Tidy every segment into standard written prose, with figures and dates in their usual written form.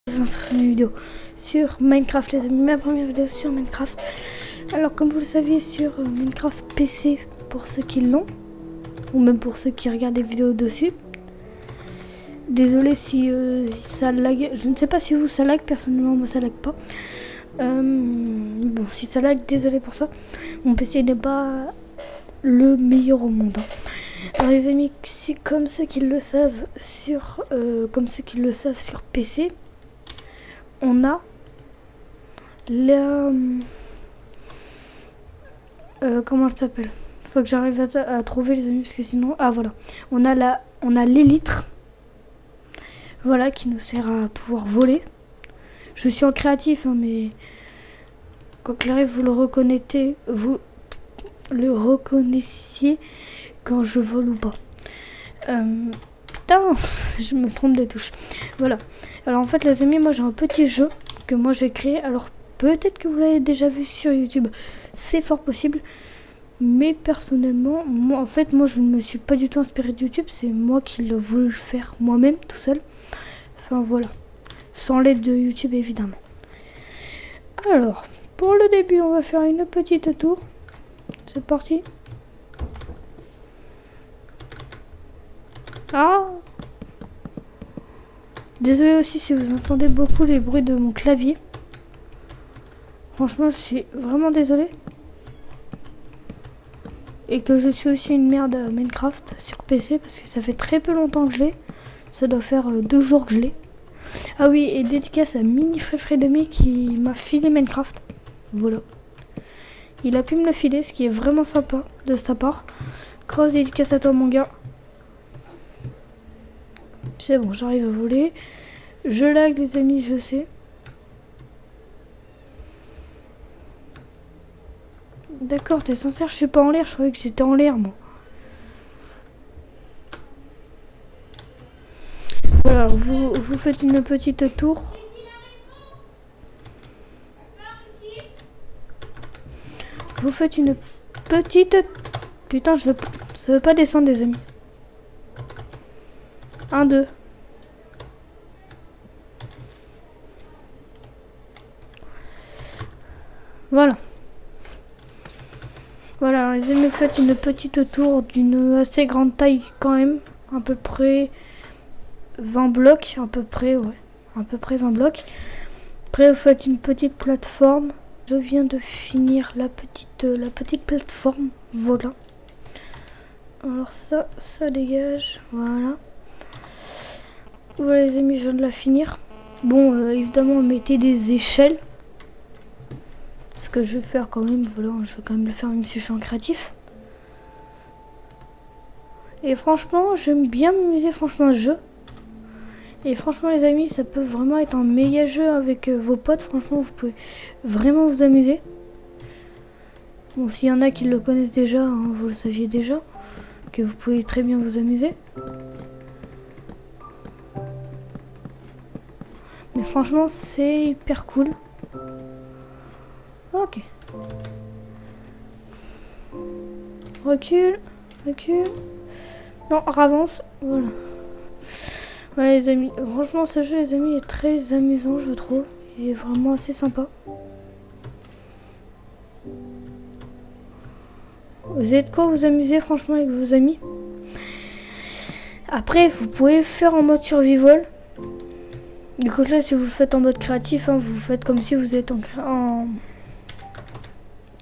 Une vidéo sur Minecraft, les amis, ma première vidéo sur Minecraft. Alors comme vous le saviez, sur Minecraft PC pour ceux qui l'ont, ou même pour ceux qui regardent des vidéos dessus. Désolé si ça lag, je ne sais pas si vous ça lag, personnellement moi ça lag pas. Bon, si ça lag, désolé pour ça. Mon PC n'est pas le meilleur au monde, hein. Alors les amis, si, comme ceux qui le savent sur PC, on a la comment elle s'appelle, faut que j'arrive à trouver les amis, parce que sinon, ah voilà, on a l'élître, voilà, qui nous sert à pouvoir voler. Je suis en créatif, hein, mais quoi qu'il arrive, vous le reconnaissiez quand je vole ou pas. Putain, je me trompe de touche. Voilà. Alors en fait les amis, moi j'ai un petit jeu que moi j'ai créé. Alors peut-être que vous l'avez déjà vu sur YouTube, c'est fort possible. Mais personnellement, moi en fait, moi je ne me suis pas du tout inspiré de YouTube. C'est moi qui l'ai voulu faire moi-même, tout seul. Enfin voilà. Sans l'aide de YouTube évidemment. Alors, pour le début, on va faire une petite tour. C'est parti. Ah! Désolé aussi si vous entendez beaucoup les bruits de mon clavier. Franchement, je suis vraiment désolé. Et que je suis aussi une merde à Minecraft sur PC parce que ça fait très peu longtemps que je l'ai. Ça doit faire 2 jours que je l'ai. Ah oui, et dédicace à Mini Demi qui m'a filé Minecraft. Voilà. Il a pu me le filer, ce qui est vraiment sympa de sa part. Grosse dédicace à toi mon gars. C'est bon, j'arrive à voler. Je lag les amis, je sais. D'accord, t'es sincère, je suis pas en l'air, je croyais que j'étais en l'air moi. Voilà, vous faites une petite tour. Vous faites une petite... Putain, ça veut pas descendre les amis. 1, 2. Voilà. Voilà, les amis, faites une petite tour d'une assez grande taille quand même. À peu près 20 blocs, à peu près, ouais. À peu près 20 blocs. Après, vous faites une petite plateforme. Je viens de finir la petite plateforme. Voilà. Alors ça dégage. Voilà. Voilà les amis, je viens de la finir. Bon, évidemment, mettez des échelles. Ce que je vais faire quand même, voilà, je vais quand même le faire même si je suis en créatif. Et franchement, j'aime bien m'amuser franchement à ce jeu. Et franchement les amis, ça peut vraiment être un méga jeu avec vos potes. Franchement, vous pouvez vraiment vous amuser. Bon, s'il y en a qui le connaissent déjà, hein, vous le saviez déjà, que vous pouvez très bien vous amuser. Mais franchement, c'est hyper cool. Ok. Recule, recule. Non, avance. Voilà. Voilà les amis. Franchement, ce jeu, les amis, est très amusant, je trouve. Il est vraiment assez sympa. Vous avez de quoi vous amuser, franchement, avec vos amis. Après, vous pouvez faire en mode survival. Du coup, là, si vous le faites en mode créatif, hein, vous faites comme si vous êtes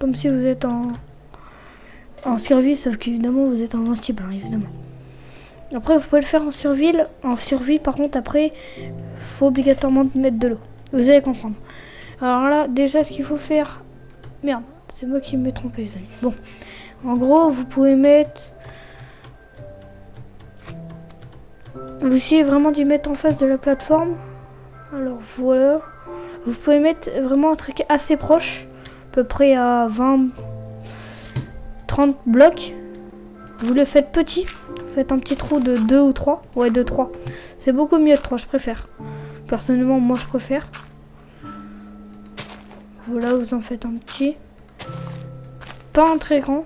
comme si vous êtes en survie, sauf qu'évidemment vous êtes invincible, hein, évidemment. Après vous pouvez le faire en survie par contre après faut obligatoirement mettre de l'eau, vous allez comprendre. Alors là déjà ce qu'il faut faire, merde c'est moi qui me trompé les amis. Bon, en gros vous pouvez mettre, vous essayez vraiment d'y mettre en face de la plateforme. Alors voilà, vous pouvez mettre vraiment un truc assez proche, à peu près à 20-30 blocs. Vous le faites petit, vous faites un petit trou de 2 ou 3. Ouais, de 3. C'est beaucoup mieux de 3, je préfère. Personnellement, moi je préfère. Voilà, vous en faites un petit. Pas un très grand.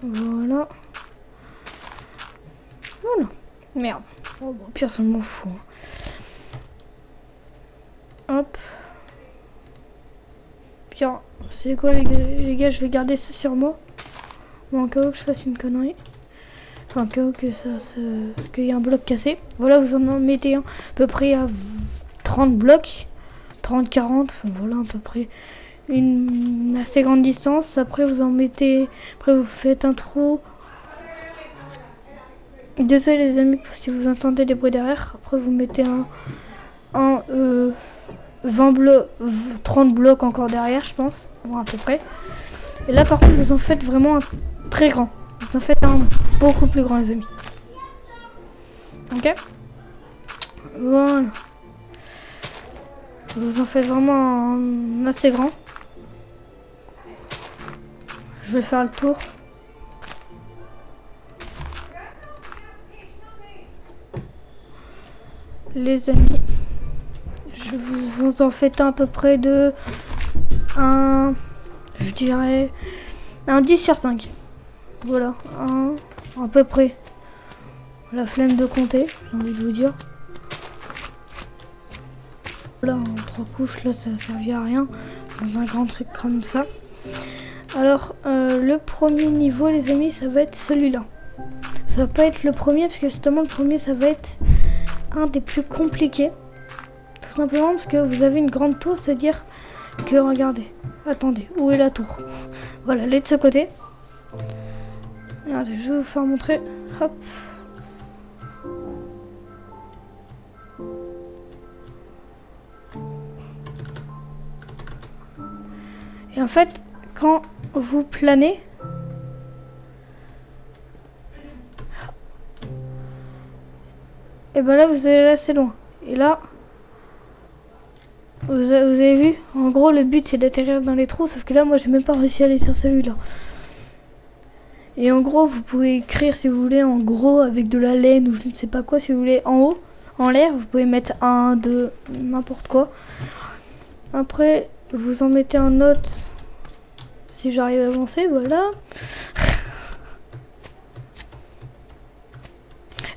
Voilà. Merde. Oh, bon, pire, ça m'en fout. Hein. Hop. Tiens, c'est quoi les gars, je vais garder ça sur moi. Bon, en cas où je fasse une connerie. Enfin, en cas où que qu'il y a un bloc cassé. Voilà, vous en mettez un à peu près à 30 blocs. 30, 40, enfin, voilà, à peu près une assez grande distance. Après, vous en mettez... Après, vous faites un trou. Désolé les amis si vous entendez des bruits derrière. Après, vous mettez un 20 blocs, 30 blocs encore derrière, je pense. Bon, à peu près. Et là, par contre, vous en faites vraiment un très grand. Vous en faites un beaucoup plus grand, les amis. Ok? Voilà. Vous en faites vraiment un assez grand. Je vais faire le tour. Les amis, vous en faites un à peu près de je dirais un 10 sur 5. Voilà, à peu près. La flemme de compter, j'ai envie de vous dire. Là, en 3 couches, là, ça servit à rien. Dans un grand truc comme ça. Alors, le premier niveau, les amis, ça va être celui-là. Ça va pas être le premier, parce que justement, le premier, ça va être un des plus compliqués. Tout simplement parce que vous avez une grande tour, c'est-à-dire que, regardez, attendez, où est la tour? Voilà, elle est de ce côté. Regardez, je vais vous faire montrer. Hop. Et en fait, quand vous planez, et ben là vous allez assez loin. Et là, vous avez vu, en gros le but c'est d'atterrir dans les trous, sauf que là moi j'ai même pas réussi à aller sur celui-là. Et en gros vous pouvez écrire si vous voulez en gros avec de la laine ou je ne sais pas quoi, si vous voulez en haut, en l'air, vous pouvez mettre 1, 2, n'importe quoi. Après vous en mettez un autre si j'arrive à avancer, voilà.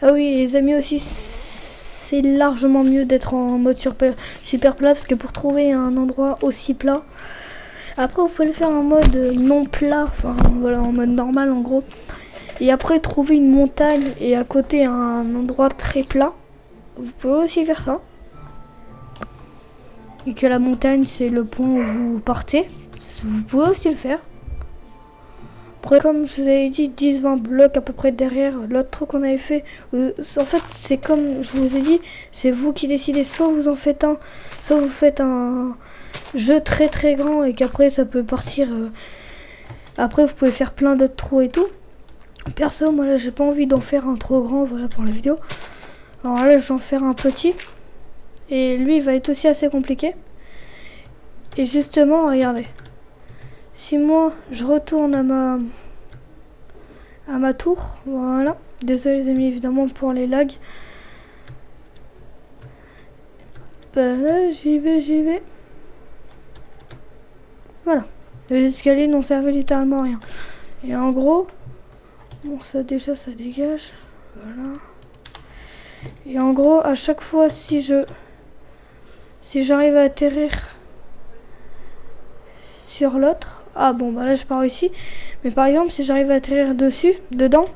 Ah oui les amis aussi, c'est largement mieux d'être en mode super plat parce que pour trouver un endroit aussi plat, après vous pouvez le faire en mode non plat, enfin voilà, en mode normal en gros. Et après trouver une montagne et à côté un endroit très plat, vous pouvez aussi faire ça. Et que la montagne c'est le point où vous partez, vous pouvez aussi le faire. Après, comme je vous avais dit, 10-20 blocs à peu près derrière l'autre truc qu'on avait fait. En fait, c'est comme je vous ai dit, c'est vous qui décidez. Soit vous en faites un, soit vous faites un jeu très très grand et qu'après ça peut partir. Après, vous pouvez faire plein d'autres trous et tout. Perso, moi là, j'ai pas envie d'en faire un trop grand, voilà pour la vidéo. Alors là, je vais en faire un petit. Et lui, il va être aussi assez compliqué. Et justement, regardez. Si moi je retourne à ma tour, voilà. Désolé les amis évidemment pour les lags. Bah là j'y vais. Voilà. Les escaliers n'ont servi littéralement à rien. Et en gros, bon ça déjà ça dégage. Voilà. Et en gros à chaque fois si j'arrive à atterrir sur l'autre. Ah bon bah là je pars ici. Mais par exemple si j'arrive à atterrir dedans,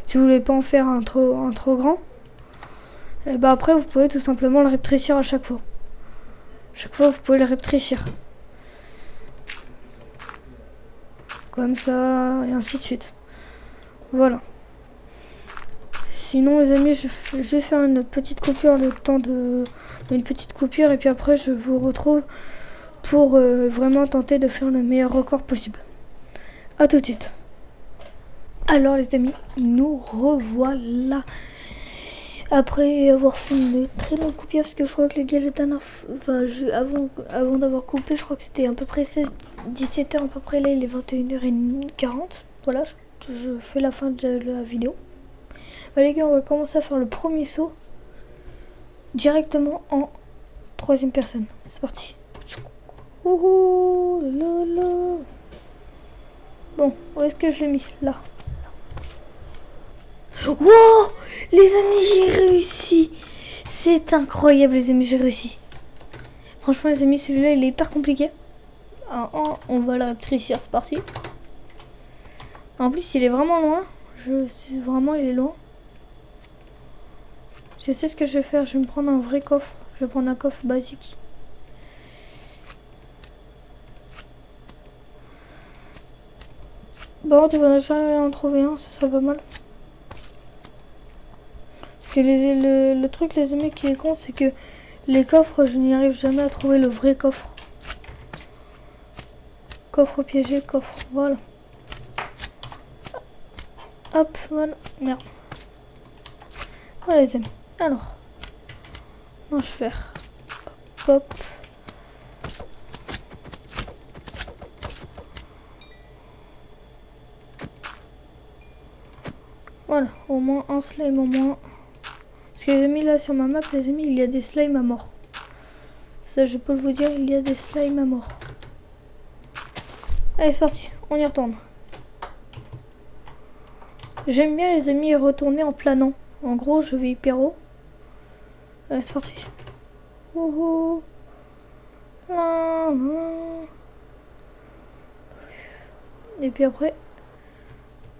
si vous voulez pas en faire un trop grand, et bah après vous pouvez tout simplement le rétrécir à chaque fois. Chaque fois vous pouvez le rétrécir. Comme ça et ainsi de suite. Voilà. Sinon les amis je vais faire une petite coupure, le temps de une petite coupure et puis après je vous retrouve pour vraiment tenter de faire le meilleur record possible. A tout de suite. Alors les amis, nous revoilà. Après avoir fait une très longue coupure, parce que je crois que les gars, avant d'avoir coupé, je crois que c'était à peu près 17h à peu près, là il est 21h40. Voilà, je fais la fin de la vidéo. Bah, les gars, on va commencer à faire le premier saut directement en 3e personne. C'est parti. Ouhou, là. Bon, où est-ce que je l'ai mis? Là. Wow! Les amis, j'ai réussi. C'est incroyable, les amis, j'ai réussi. Franchement, les amis, celui-là, il est hyper compliqué. On va le rétrécir, c'est parti. En plus, il est vraiment loin. Vraiment, il est loin. Je sais ce que je vais faire. Je vais me prendre un vrai coffre. Je vais prendre un coffre basique. Bon, tu vas jamais en trouver un, ça serait pas mal. Parce que le truc, les amis, qui est con, c'est que les coffres, je n'y arrive jamais à trouver le vrai coffre. Coffre piégé, coffre, voilà. Hop, voilà, merde. Voilà les amis, alors. Non, je vais faire. Hop. Voilà, au moins un slime au moins. Parce que les amis, là sur ma map, les amis, il y a des slimes à mort. Ça, je peux vous dire, il y a des slimes à mort. Allez, c'est parti, on y retourne. J'aime bien, les amis, retourner en planant. En gros, je vais hyper haut. Allez, c'est parti. Wouhou. Et puis après,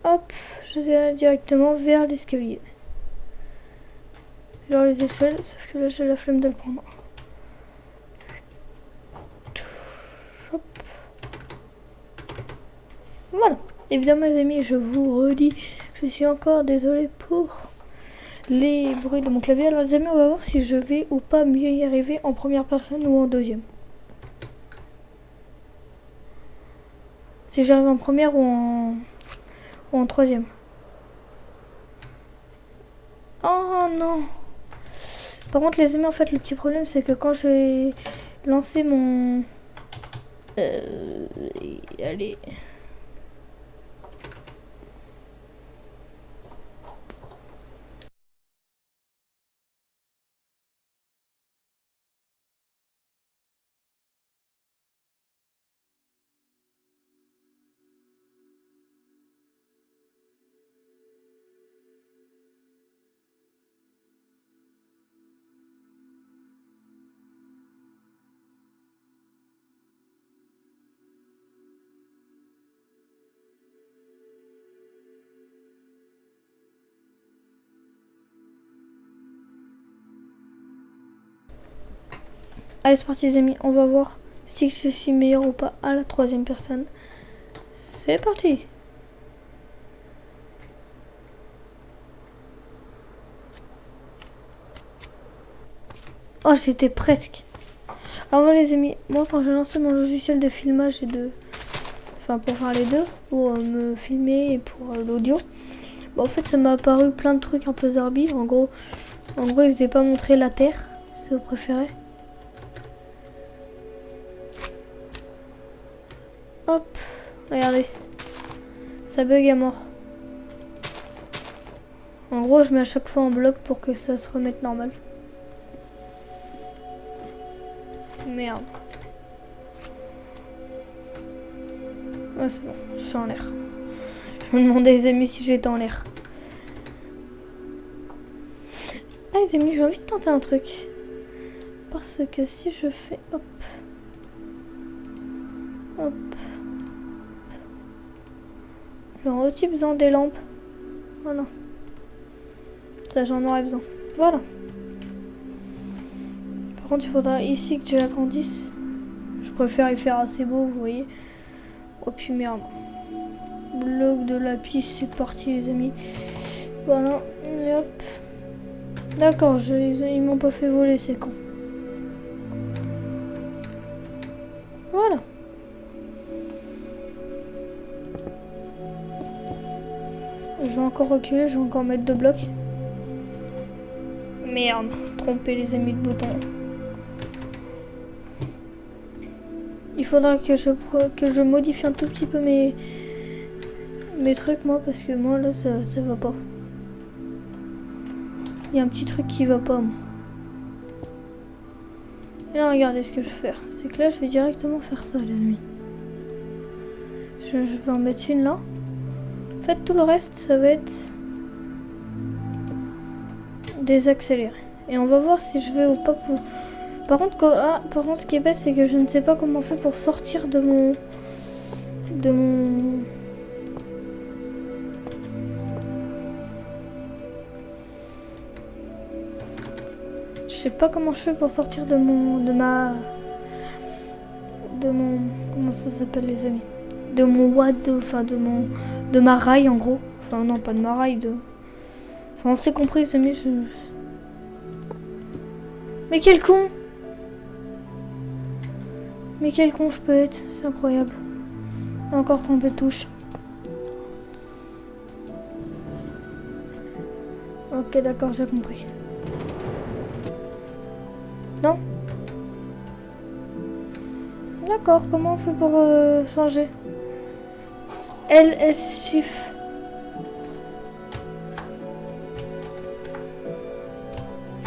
hop, je vais directement vers l'escalier. Vers les échelles, sauf que là j'ai la flemme de le prendre. Hop. Voilà. Évidemment les amis, je vous redis, je suis encore désolée pour les bruits de mon clavier. Alors les amis, on va voir si je vais ou pas mieux y arriver en première personne ou en deuxième. Si j'arrive en première ou en troisième. Oh non. Par contre les amis, en fait le petit problème c'est que quand je vais lancer mon... allez... Allez c'est parti les amis, on va voir si je suis meilleur ou pas à la troisième personne. C'est parti. Oh j'étais presque. Alors voilà les amis, moi quand j'ai lancé mon logiciel de filmage et de... Enfin pour faire les deux, pour me filmer et pour l'audio. Bah, en fait ça m'a apparu plein de trucs un peu zarbi. En gros il faisait pas montrer la terre, si vous préférez. Hop, regardez. Ça bug à mort. En gros, je mets à chaque fois en bloc pour que ça se remette normal. Merde. Ah, c'est bon, je suis en l'air. Je me demandais, les amis, si j'étais en l'air. Ah, les amis, j'ai envie de tenter un truc. Parce que si je fais... Hop. Hop. J'aurais aussi besoin des lampes. Voilà. Ça, j'en aurais besoin. Voilà. Par contre, il faudra ici que j'agrandisse. Je préfère y faire assez beau, vous voyez. Oh, puis merde. Bloc de lapis, c'est parti, les amis. Voilà. Et hop. D'accord, ils m'ont pas fait voler, c'est con. Voilà. Je vais encore reculer, je vais encore mettre 2 blocs. Merde, trompé les amis de bouton. Il faudra que je modifie un tout petit peu mes trucs moi parce que moi là ça va pas. Il y a un petit truc qui va pas moi. Et là regardez ce que je vais faire. C'est que là je vais directement faire ça les amis. Je vais en mettre une là. En fait tout le reste ça va être... désaccélérer. Et on va voir si je vais ou pas pour... Par contre, ce qui est bête, c'est que je ne sais pas comment on fait pour sortir de mon... Je sais pas comment je fais pour sortir de mon... Comment ça s'appelle, les amis? De mon enfin de ma rail, en gros. Enfin non, pas de ma rail, Enfin, on s'est compris, les amis. Mais quel con! Mais quel con je peux être, c'est incroyable. Encore trompé de touche. Ok, d'accord, j'ai compris. Non? D'accord, comment on fait pour changer? LS Shift.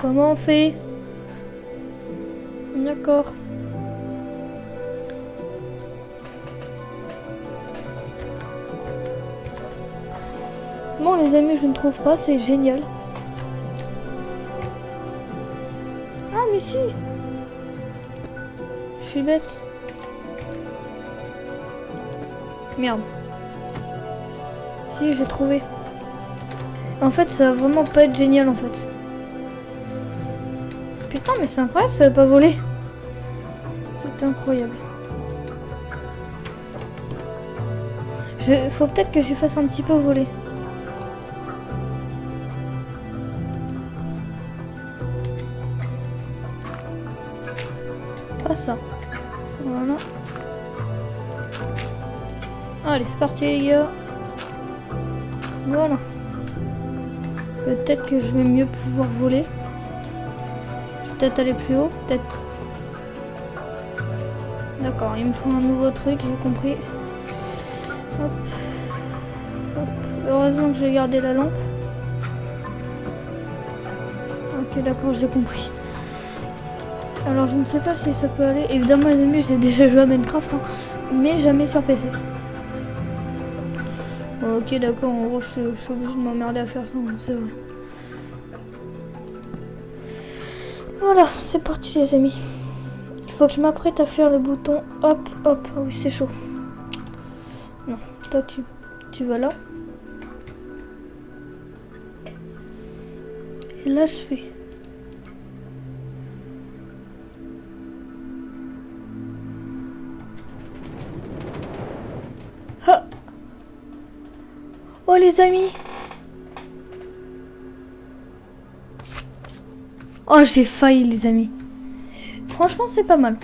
Comment on fait? D'accord. Bon les amis, je ne trouve pas, c'est génial. Ah mais si. Je suis bête. Merde. Si, j'ai trouvé. En fait, ça va vraiment pas être génial en fait. Putain, mais c'est incroyable, ça va pas voler. C'est incroyable. Faut peut-être que je fasse un petit peu voler. Pas ça. Voilà. Allez, c'est parti les gars. Voilà. Peut-être que je vais mieux pouvoir voler. Je vais peut-être aller plus haut, peut-être. D'accord, il me faut un nouveau truc, j'ai compris. Hop. Hop. Heureusement que j'ai gardé la lampe. Ok, d'accord, j'ai compris. Alors je ne sais pas si ça peut aller. Évidemment les amis, j'ai déjà joué à Minecraft, hein, mais jamais sur PC. Ok, d'accord, en gros je suis obligé de m'emmerder à faire ça, c'est vrai. Voilà, c'est parti les amis. Il faut que je m'apprête à faire le bouton. Hop, hop, oh, oui c'est chaud. Non, toi tu vas là. Et là je fais. Ah. Oh les amis. Oh j'ai failli les amis. Franchement c'est pas mal.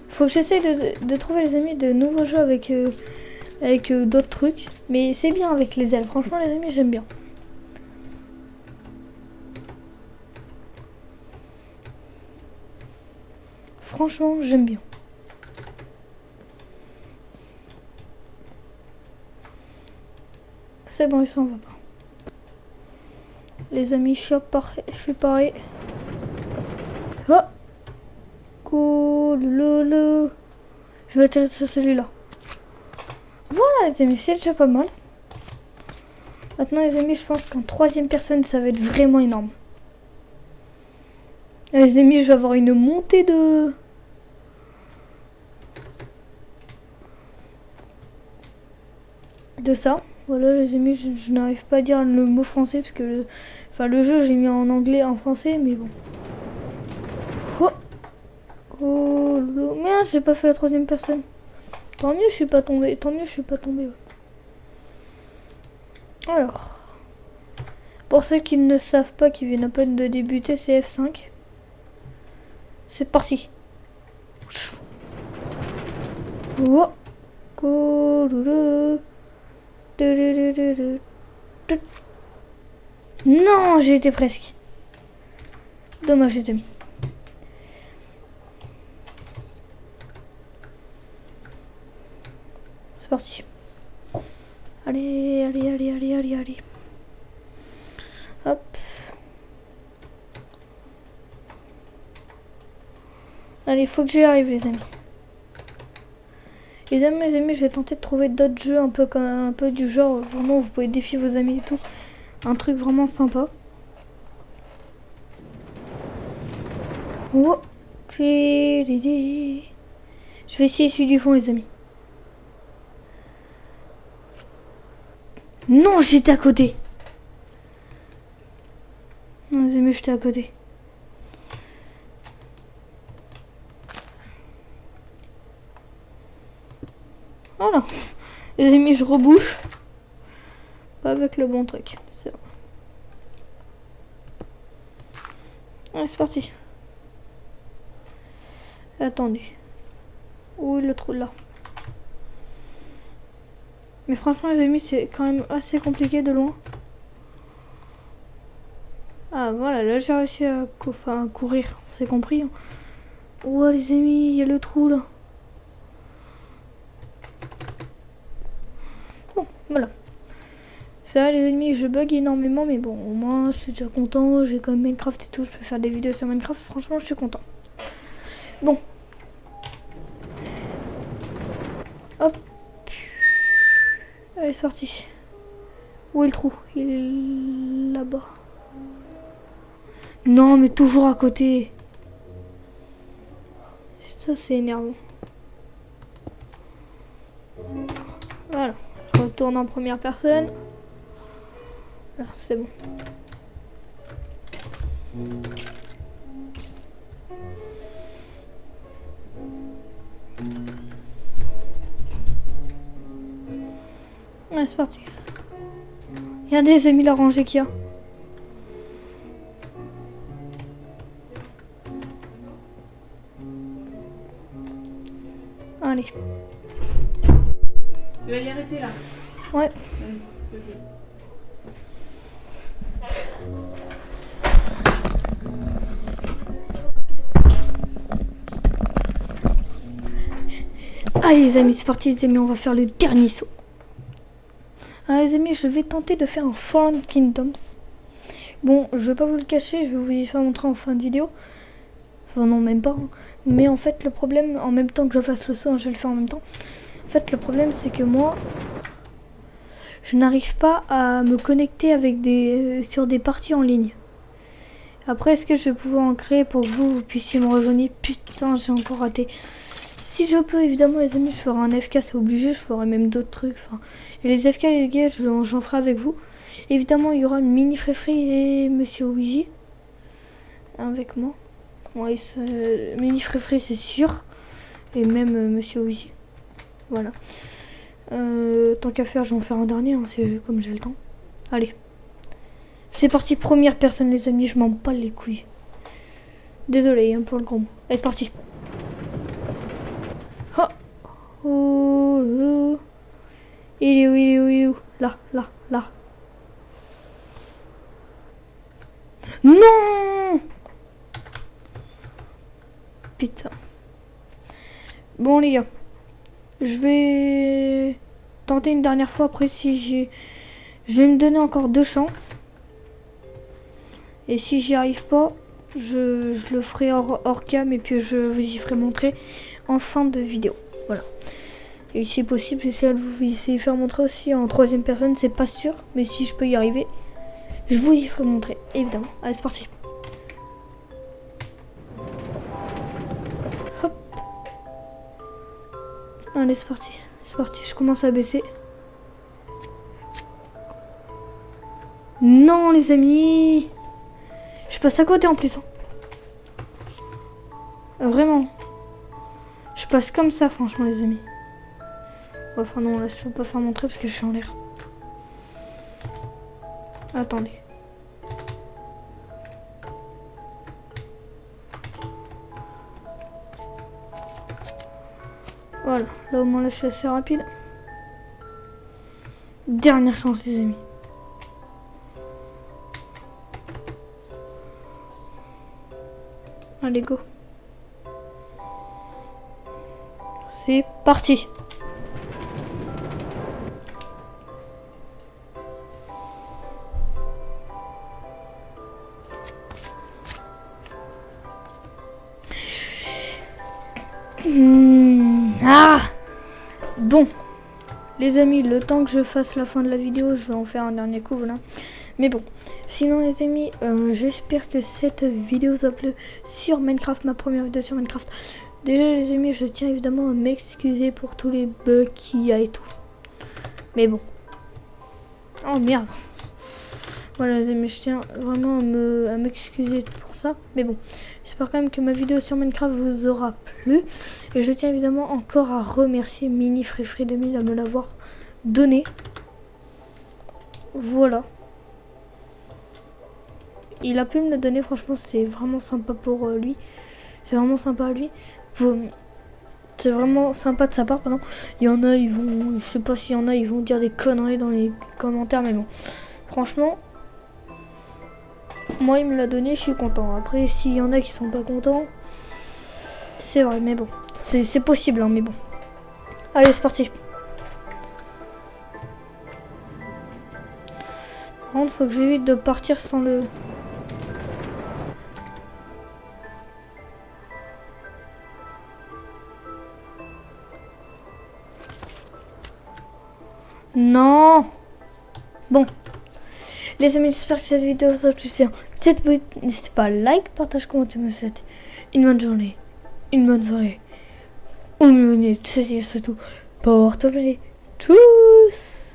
Faut que j'essaye de trouver les amis de nouveaux jeux avec d'autres trucs. Mais c'est bien avec les ailes. Franchement les amis j'aime bien. Franchement j'aime bien. C'est bon, il s'en va pas. Les amis, je suis paré. Oh, cool, lolo. Je vais atterrir sur celui-là. Voilà les amis, c'est déjà pas mal. Maintenant les amis, je pense qu'en troisième personne, ça va être vraiment énorme. Les amis, je vais avoir une montée de ça. Voilà les amis, je n'arrive pas à dire le mot français parce que le jeu j'ai mis en anglais, en français, mais bon. Oh, oh merde, j'ai pas fait la troisième personne. Tant mieux, je suis pas tombé. Tant mieux, je suis pas tombé. Ouais. Alors, pour ceux qui ne savent pas, qui viennent à peine de débuter, c'est F5. C'est parti. Oh, cool. Non, j'ai été presque. Dommage, j'ai été mis. C'est parti. Allez. Hop. Allez, il faut que j'y arrive, les amis. Les amis, je vais tenter de trouver d'autres jeux un peu du genre, vraiment, vous pouvez défier vos amis et tout. un truc vraiment sympa. Oh, je vais essayer celui du fond, les amis. Non, j'étais à côté. Non, les amis, j'étais à côté. Voilà. Les amis, je rebouche. Pas avec le bon truc. C'est vrai. Allez, c'est parti. Attendez. Où est le trou là? Mais franchement, les amis, c'est quand même assez compliqué de loin. Ah, voilà, là j'ai réussi à courir. C'est compris. Hein. Oh, les amis, il y a le trou là. Bon, voilà. Ça, les amis, je bug énormément, mais bon, au moins, je suis déjà content. J'ai quand même Minecraft et tout. Je peux faire des vidéos sur Minecraft. Franchement, je suis content. Bon. Hop. Allez, c'est parti. Où est le trou? Il est là-bas. Non, mais toujours à côté. Ça, c'est énervant. Voilà. Je retourne en première personne. Voilà, c'est bon. Allez, c'est parti. Regardez les amis, la rangée qu'il y a. Allez. Tu vas y arrêter là? Ouais. Allez les amis, c'est parti les amis, on va faire le dernier saut. Alors les amis, je vais tenter de faire un Fallen Kingdoms. Bon, je vais pas vous le cacher, je vais vous y faire montrer en fin de vidéo. Enfin non, même pas. Hein. Mais en fait, le problème, en même temps que je fasse le saut, hein, je vais le faire en même temps. En fait, le problème, c'est que moi, je n'arrive pas à me connecter avec sur des parties en ligne. Après, est-ce que je vais pouvoir en créer pour que vous puissiez me rejoindre? Putain, j'ai encore raté. Si je peux, évidemment, les amis, je ferai un FK, c'est obligé. Je ferai même d'autres trucs. Enfin, et les FK, les gars, j'en ferai avec vous. Évidemment, il y aura Mini Fréfri et Monsieur Wheezy avec moi. Ouais, Mini Fréfri, c'est sûr. Et même Monsieur Wheezy. Voilà. Tant qu'à faire, je vais en faire un dernier, hein, c'est comme j'ai le temps. Allez. C'est parti, première personne, les amis, je m'en bats les couilles. Désolé hein, pour le gros mot. Allez, c'est parti. Oh, oh, il est où, il est où, il est où? Là, là, là. Non! Putain. Bon, les gars. Je vais tenter une dernière fois. Après, si j'ai... Je vais me donner encore 2 chances. Et si j'y arrive pas, je le ferai hors cam. Et puis, je vous y ferai montrer en fin de vidéo. Voilà. Et si possible, j'essaie de vous essayer de faire montrer aussi en 3e personne. C'est pas sûr. Mais si je peux y arriver, je vous y ferai montrer. Évidemment. Allez, c'est parti. Hop. Allez, c'est parti. C'est parti. Je commence à baisser. Non, les amis. Je passe à côté en plus. Hein. Vraiment. Je passe comme ça, franchement, les amis. Enfin, non, là, je peux pas faire montrer parce que je suis en l'air. Attendez. Voilà. Là, au moins, là, je suis assez rapide. Dernière chance, les amis. Allez, go. C'est parti. Ah bon. Les amis, le temps que je fasse la fin de la vidéo, je vais en faire un dernier coup, voilà. Mais bon, sinon les amis, j'espère que cette vidéo vous a plu sur Minecraft, ma première vidéo sur Minecraft. Déjà les amis, je tiens évidemment à m'excuser pour tous les bugs qu'il y a et tout. Mais bon. Oh merde. Voilà les amis, je tiens vraiment à m'excuser pour ça. Mais bon, j'espère quand même que ma vidéo sur Minecraft vous aura plu. Et je tiens évidemment encore à remercier Mini Free 2000 à me l'avoir donné. Voilà. Il a pu me le donner, franchement c'est vraiment sympa pour lui. C'est vraiment sympa à lui. C'est vraiment sympa de sa part, pardon. Il y en a, ils vont, je sais pas s'il y en a, ils vont dire des conneries dans les commentaires, mais bon. Franchement, moi il me l'a donné, je suis content. Après, s'il y en a qui sont pas contents, c'est vrai, mais bon. C'est possible, hein, mais bon. Allez, c'est parti. Par contre, faut que j'évite de partir sans le... Non. Bon. Les amis, j'espère que cette vidéo vous a plu. N'hésitez pas à like, partage, commenter, me souhaiter une bonne journée, une bonne soirée. Ou une bonne nuit, c'est tout. Portez-vous tous.